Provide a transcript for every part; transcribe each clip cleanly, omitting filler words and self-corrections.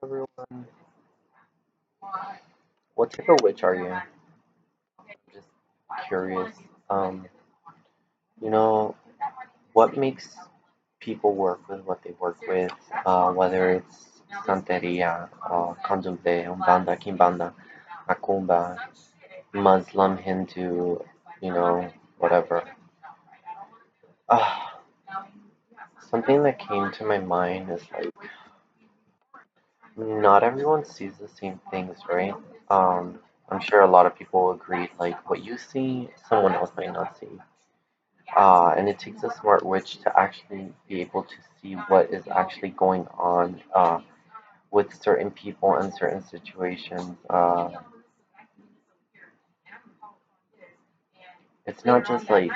Everyone, what type of witch are you? I'm just curious. Um, you know, what makes people work with what they work with, whether it's Santeria, Candomblé, Umbanda, Kimbanda, Macumba, Muslim, Hindu, whatever. Uh, Something that came to my mind is like, not everyone sees the same things, right? I'm sure a lot of people will agree, like, what you see, someone else might not see. And it takes a smart witch to actually be able to see what is actually going on with certain people and certain situations. It's not just like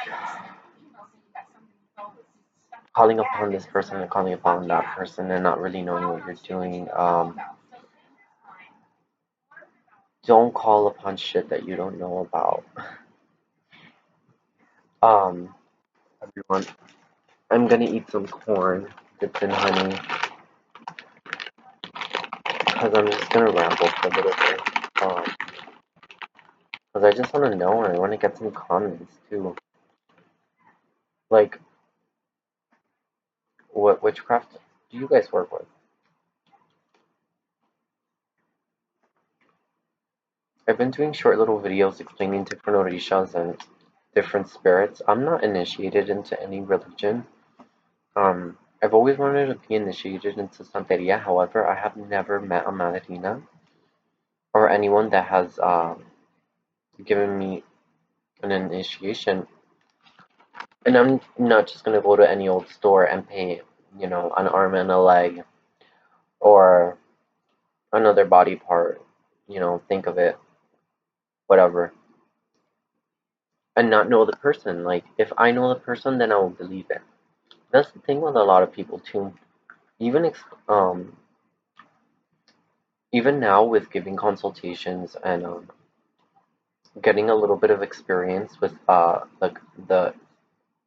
calling upon this person and calling upon that person and not really knowing what you're doing. Don't call upon shit that you don't know about. Um, Everyone, I'm gonna eat some corn dipped in honey because I'm just gonna ramble for a little bit. Because I just want to know and I want to get some comments too. Like, what witchcraft do you guys work with? I've been doing short little videos explaining different orishas and different spirits. I'm not initiated into any religion. I've always wanted to be initiated into Santeria. However, I have never met a Madrina or anyone that has given me an initiation. And I'm not just gonna go to any old store and pay, an arm and a leg or another body part. Think of it, whatever, and not know the person. Like, if I know the person, then I will believe it. That's the thing with a lot of people too. Even even now with giving consultations and getting a little bit of experience with like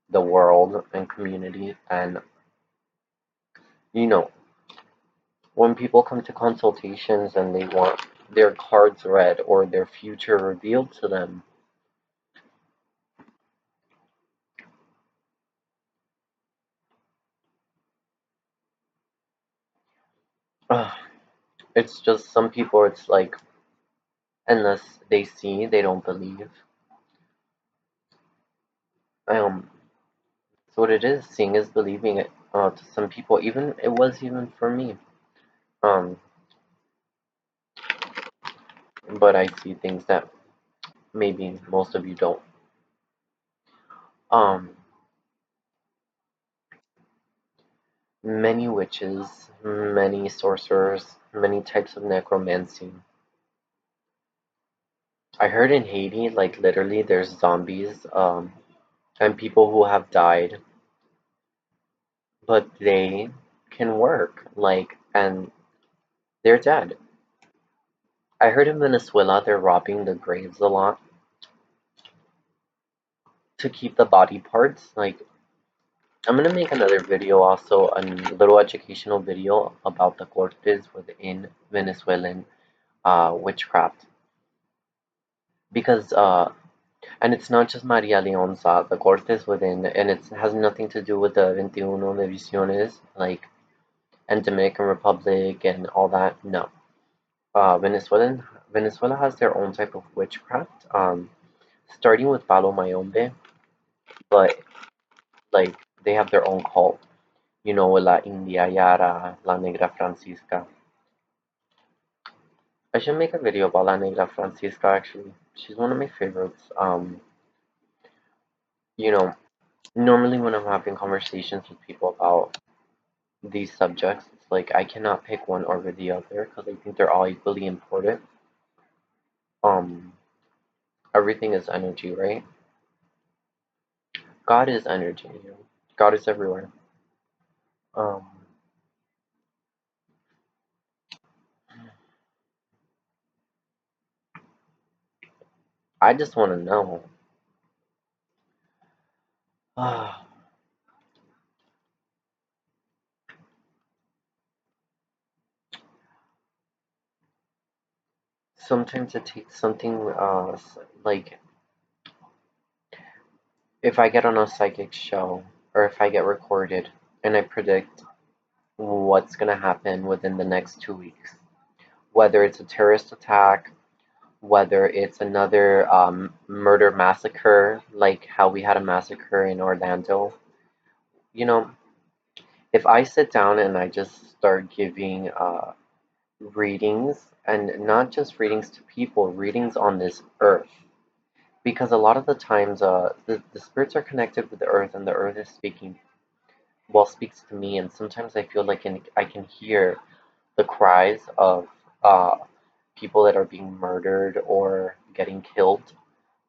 the world and community, and you know when people come to consultations and they want their cards read or their future revealed to them, uh, it's just some people, it's like unless they see, they don't believe. Um, so what it is, seeing is believing it to some people. Even it was even for me. Um, but I see things that maybe most of you don't. Um, Many witches, many sorcerers, many types of necromancy. I heard in Haiti, like literally, there's zombies, and people who have died, but they can work, like, and they're dead. I heard in Venezuela they're robbing the graves a lot to keep the body parts. Like, I'm gonna make another video also, a little educational video about the cortes within Venezuelan witchcraft, because and it's not just Maria Leonza, the cortes within, and it has nothing to do with the 21 de Visiones, like, and Dominican Republic and all that. No, Venezuela has their own type of witchcraft, starting with Palo Mayombe, but like they have their own cult. La India Yara, La Negra Francisca. I should make a video about La Negra Francisca actually. She's one of my favorites. You know, Normally when I'm having conversations with people about these subjects, it's like I cannot pick one over the other because I think they're all equally important. Um, Everything is energy, right? God is energy. God is everywhere. Um, I just want to know. sometimes it takes something like if I get on a psychic show or if I get recorded and I predict what's gonna happen within the next 2 weeks, whether it's a terrorist attack, whether it's another murder massacre, like how we had a massacre in Orlando. You know, if I sit down and I just start giving readings, and not just readings to people, readings on this earth, because a lot of the times the spirits are connected with the earth, and the earth is speaking, well, speaks to me, and sometimes I feel like I can hear the cries of uh, people that are being murdered or getting killed.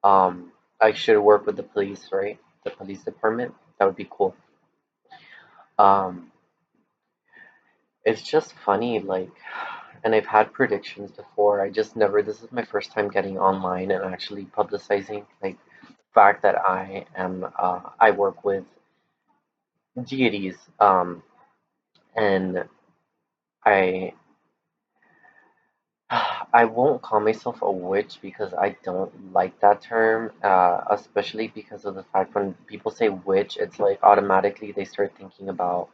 I should work with the police, right? The police department. That would be cool. Um, it's just funny, like, and I've had predictions before. I just never. This is my first time getting online and actually publicizing, like, the fact that I work with deities. And I I won't call myself a witch because I don't like that term, especially because of the fact when people say witch, it's like automatically they start thinking about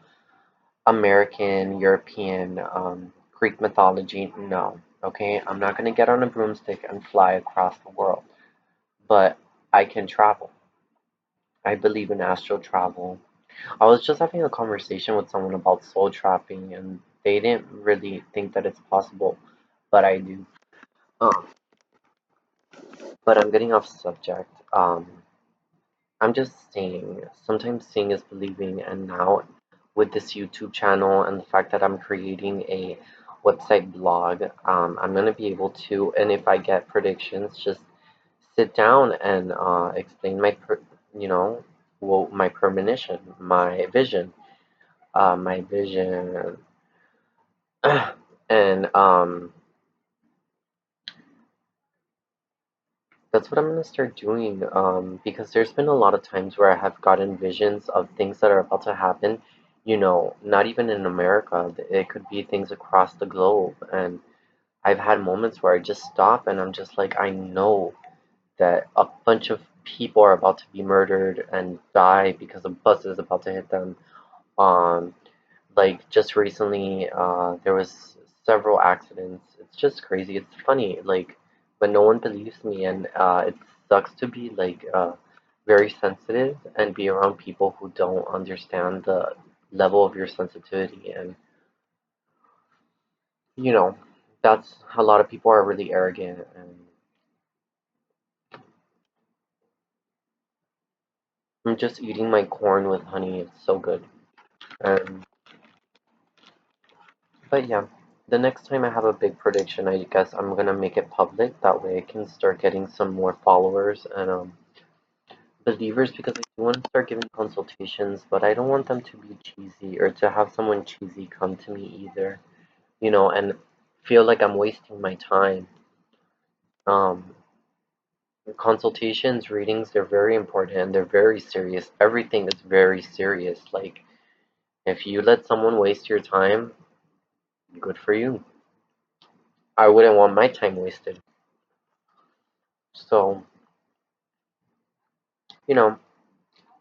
American, European, Greek mythology. No, okay, I'm not gonna get on a broomstick and fly across the world, but I can travel. I believe in astral travel. I was just having a conversation with someone about soul trapping, and they didn't really think that it's possible, but I do. Um, but I'm getting off subject. I'm just saying, sometimes seeing is believing, and now with this YouTube channel and the fact that I'm creating a website blog, I'm gonna be able to, and if I get predictions, just sit down and explain you know, well, my premonition, my vision, and that's what I'm gonna start doing, because there's been a lot of times where I have gotten visions of things that are about to happen, not even in America. It could be things across the globe. And I've had moments where I just stop and I'm just like, I know that a bunch of people are about to be murdered and die because a bus is about to hit them. Um, like just recently, there was several accidents. It's just crazy. It's funny, like, but no one believes me, and it sucks to be like very sensitive and be around people who don't understand the level of your sensitivity. And you know, that's a lot of people are really arrogant, and I'm just eating my corn with honey. It's so good. And but yeah, the next time I have a big prediction, I guess I'm gonna make it public. That way I can start getting some more followers and believers, because I do want to start giving consultations, but I don't want them to be cheesy or to have someone cheesy come to me either, and feel like I'm wasting my time. Um, Consultations, readings, they're very important and they're very serious. Everything is very serious. Like, if you let someone waste your time, good for you. I wouldn't want my time wasted. So, you know,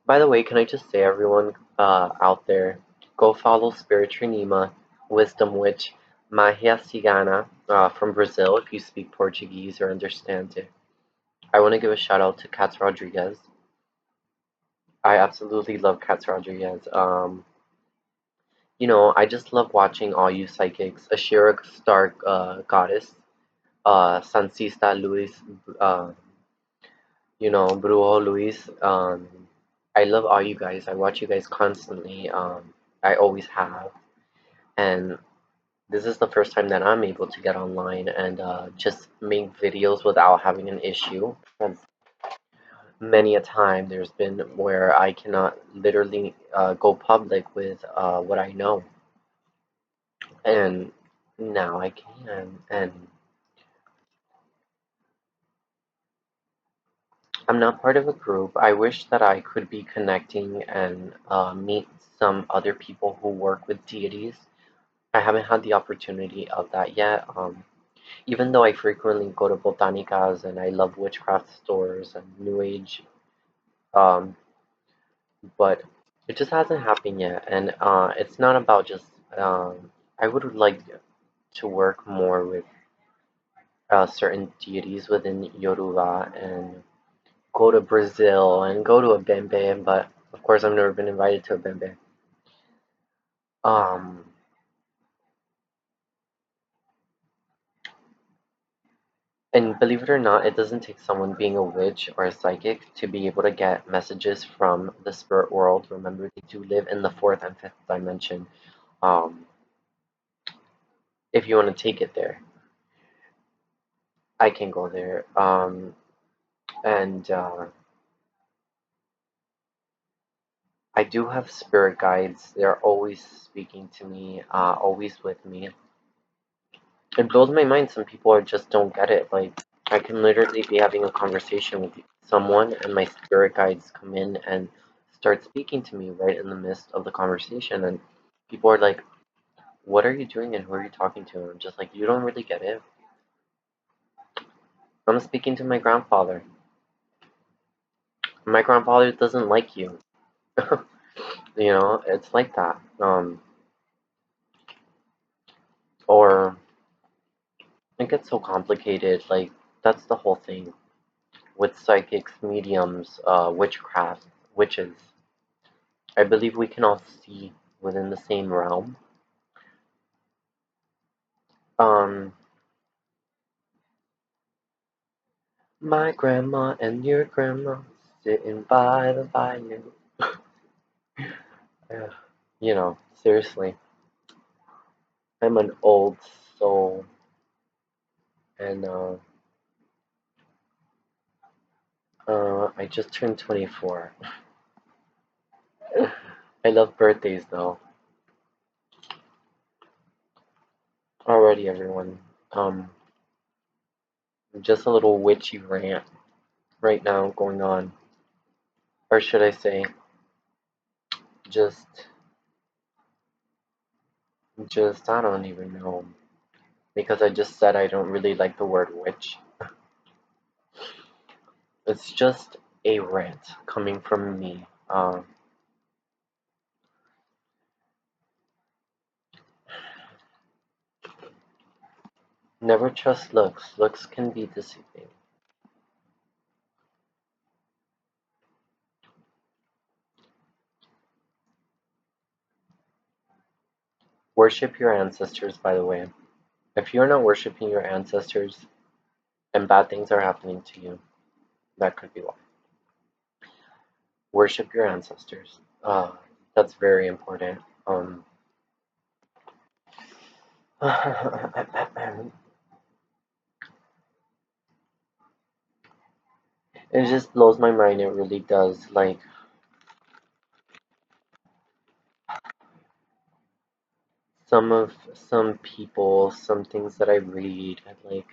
by the way, can I just say, everyone out there, go follow Spiritunima, Wisdom Witch, Magia Cigana from Brazil if you speak Portuguese or understand it. I want to give a shout out to Katz Rodriguez. I absolutely love Katz Rodriguez. I just love watching all you psychics. Ashira Stark, Goddess, Sansista Luis, uh, Brujo Luis. I love all you guys. I watch you guys constantly. I always have. And this is the first time that I'm able to get online and just make videos without having an issue. And many a time there's been where I cannot literally go public with what I know. And now I can. And I'm not part of a group. I wish that I could be connecting and meet some other people who work with deities. I haven't had the opportunity of that yet. Even though I frequently go to botanicas and I love witchcraft stores and new age, um, but it just hasn't happened yet. And it's not about just, I would like to work more with certain deities within Yoruba and go to Brazil and go to a bembe, but of course I've never been invited to a bembe. Um, and believe it or not, it doesn't take someone being a witch or a psychic to be able to get messages from the spirit world. Remember, they do live in the fourth and fifth dimension. Um, if you want to take it there, I can go there. And I do have spirit guides. They're always speaking to me, always with me. It blows my mind. Some people are just don't get it. Like I can literally be having a conversation with someone, and my spirit guides come in and start speaking to me right in the midst of the conversation, and people are like, "What are you doing? And who are you talking to?" And I'm just like, "You don't really get it. I'm speaking to my grandfather. My grandfather doesn't like you." You know, it's like that. Or it gets so complicated. Like that's the whole thing with psychics, mediums, witchcraft, witches. I believe we can all see within the same realm. Um, my grandma and your grandma sitting by the fire. Yeah, you know, seriously, I'm an old soul, and I just turned 24. I love birthdays though. Alrighty, everyone. Um, just a little witchy rant right now going on, or should I say, just, just I don't even know because I just said I don't really like the word witch. It's just a rant coming from me. Never trust looks. Looks can be deceiving. Worship your ancestors, by the way. If you're not worshiping your ancestors and bad things are happening to you, that could be why. Worship your ancestors. That's very important. It just blows my mind. It really does. Like some people, some things that I read, like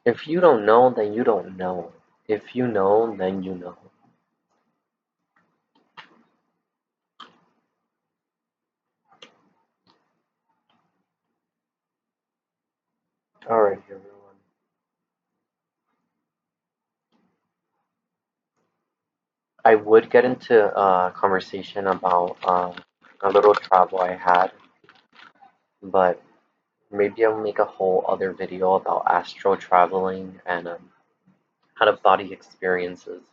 if you don't know, then you don't know. If you know, then you know. Alright, everyone. I would get into a conversation about a little travel I had, but maybe I'll make a whole other video about astral traveling and out of body experiences.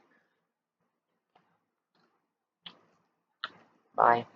Bye.